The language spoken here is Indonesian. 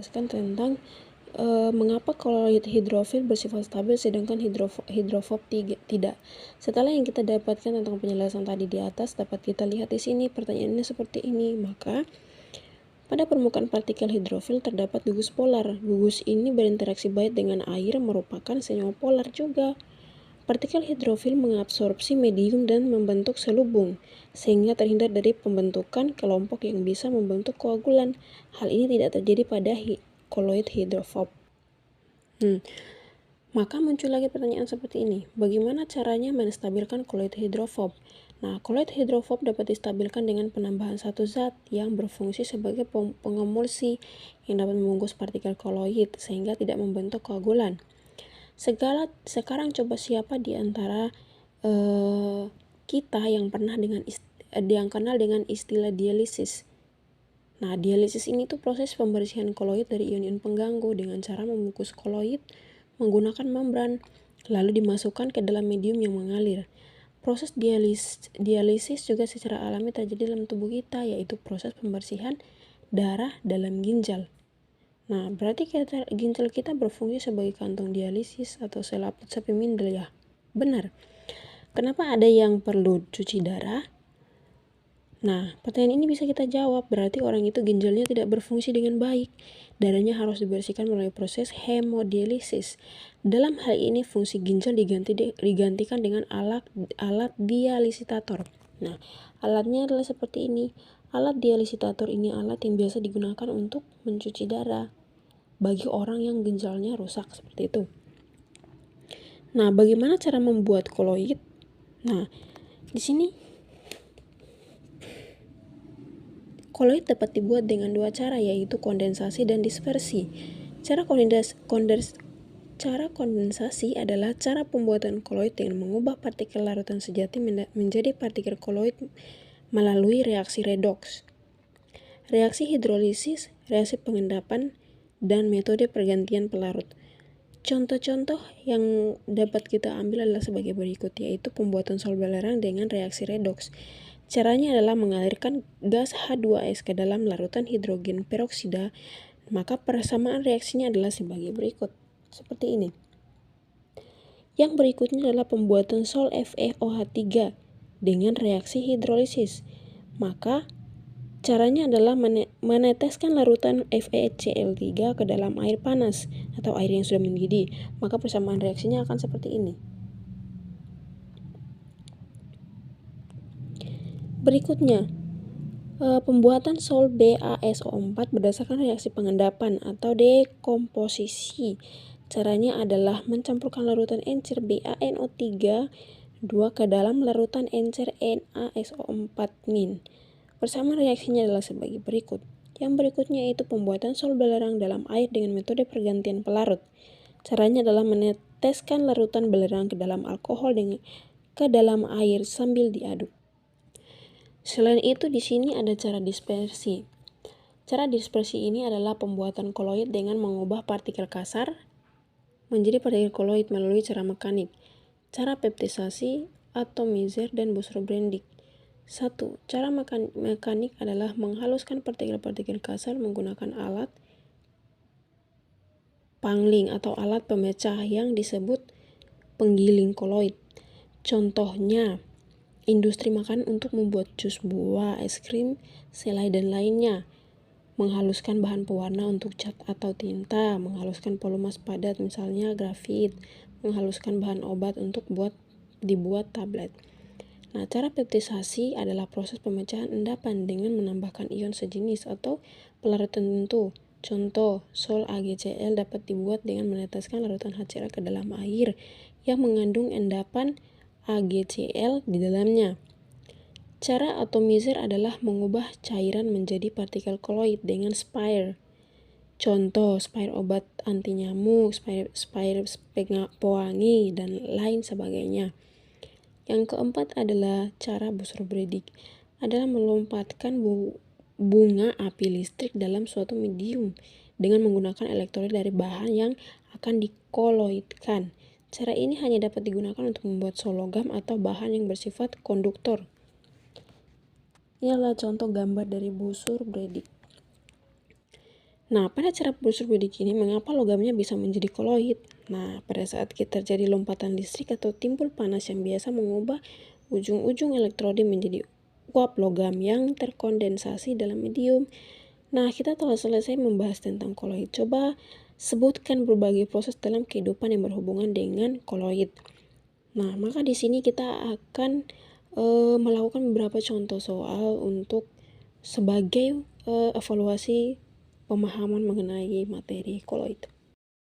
menjelaskan tentang mengapa koloid hidrofil bersifat stabil sedangkan hidrofob tidak. Setelah yang kita dapatkan tentang penjelasan tadi di atas, dapat kita lihat di sini pertanyaannya seperti ini. Maka pada permukaan partikel hidrofil terdapat gugus polar. Gugus ini berinteraksi baik dengan air, merupakan senyawa polar juga. Partikel hidrofil mengabsorpsi medium dan membentuk selubung, sehingga terhindar dari pembentukan kelompok yang bisa membentuk koagulan. Hal ini tidak terjadi pada koloid hidrofob. Maka muncul lagi pertanyaan seperti ini. Bagaimana caranya menstabilkan koloid hidrofob? Nah, koloid hidrofob dapat distabilkan dengan penambahan satu zat yang berfungsi sebagai pengemulsi yang dapat membungkus partikel koloid sehingga tidak membentuk koagulan. Sekarang coba siapa di antara kita yang pernah yang kenal dengan istilah dialisis. Nah, dialisis ini tuh proses pembersihan koloid dari ion-ion pengganggu dengan cara membungkus koloid menggunakan membran, lalu dimasukkan ke dalam medium yang mengalir. Proses dialisis juga secara alami terjadi dalam tubuh kita, yaitu proses pembersihan darah dalam ginjal. Nah, berarti ginjal kita berfungsi sebagai kantong dialisis atau selaput sapi mindel ya? Benar. Kenapa ada yang perlu cuci darah? Nah, pertanyaan ini bisa kita jawab, berarti orang itu ginjalnya tidak berfungsi dengan baik. Darahnya harus dibersihkan melalui proses hemodialisis. Dalam hal ini, fungsi ginjal digantikan dengan alat dialisitator. Nah, alatnya adalah seperti ini. Alat dialisitator ini alat yang biasa digunakan untuk mencuci darah bagi orang yang ginjalnya rusak seperti itu. Nah, bagaimana cara membuat koloid? Nah, di sini koloid dapat dibuat dengan dua cara, yaitu kondensasi dan dispersi. Cara kondensasi adalah cara pembuatan koloid dengan mengubah partikel larutan sejati menjadi partikel koloid melalui reaksi redoks, reaksi hidrolisis, reaksi pengendapan, dan metode pergantian pelarut. Contoh-contoh yang dapat kita ambil adalah sebagai berikut, yaitu pembuatan sol belerang dengan reaksi redoks. Caranya adalah mengalirkan gas H2S ke dalam larutan hidrogen peroksida, maka persamaan reaksinya adalah sebagai berikut, seperti ini. Yang berikutnya adalah pembuatan sol FeOH3 dengan reaksi hidrolisis, maka caranya adalah meneteskan larutan FeCl3 ke dalam air panas atau air yang sudah mendidih, maka persamaan reaksinya akan seperti ini. Berikutnya, pembuatan sol BaSO4 berdasarkan reaksi pengendapan atau dekomposisi. Caranya adalah mencampurkan larutan encer BaNO3 ke dalam larutan encer NaSO4-. Persamaan reaksinya adalah sebagai berikut. Yang berikutnya yaitu pembuatan sol belerang dalam air dengan metode pergantian pelarut. Caranya adalah meneteskan larutan belerang ke dalam alkohol ke dalam air sambil diaduk. Selain itu, di sini ada cara dispersi. Cara dispersi ini adalah pembuatan koloid dengan mengubah partikel kasar menjadi partikel koloid melalui cara mekanik. Cara peptisasi, atomizer, dan Bosro-Brendig. 1. Cara mekanik adalah menghaluskan partikel-partikel kasar menggunakan alat pangling atau alat pemecah yang disebut penggiling koloid. Contohnya, industri makanan untuk membuat jus buah, es krim, selai, dan lainnya. Menghaluskan bahan pewarna untuk cat atau tinta, menghaluskan polumas padat misalnya grafit, menghaluskan bahan obat untuk dibuat tablet. Nah, cara peptisasi adalah proses pemecahan endapan dengan menambahkan ion sejenis atau pelarut tertentu. Contoh, sol AgCl dapat dibuat dengan meneteskan larutan HCl ke dalam air yang mengandung endapan AgCl di dalamnya. Cara atomizer adalah mengubah cairan menjadi partikel koloid dengan spire. Contoh, spire obat anti nyamuk, spire pewangi, dan lain sebagainya. Yang keempat adalah cara Bosro-Brendig, adalah melompatkan bunga api listrik dalam suatu medium dengan menggunakan elektrolit dari bahan yang akan dikoloidkan. Cara ini hanya dapat digunakan untuk membuat sol logam atau bahan yang bersifat konduktor. Ini adalah contoh gambar dari Bosro-Brendig. Nah, pada cara berbidik ini, mengapa logamnya bisa menjadi koloid? Nah, pada saat terjadi lompatan listrik atau timbul panas yang biasa mengubah ujung-ujung elektroda menjadi uap logam yang terkondensasi dalam medium. Nah, kita telah selesai membahas tentang koloid. Coba sebutkan berbagai proses dalam kehidupan yang berhubungan dengan koloid. Nah, maka di sini kita akan melakukan beberapa contoh soal untuk sebagai evaluasi pemahaman mengenai materi koloid.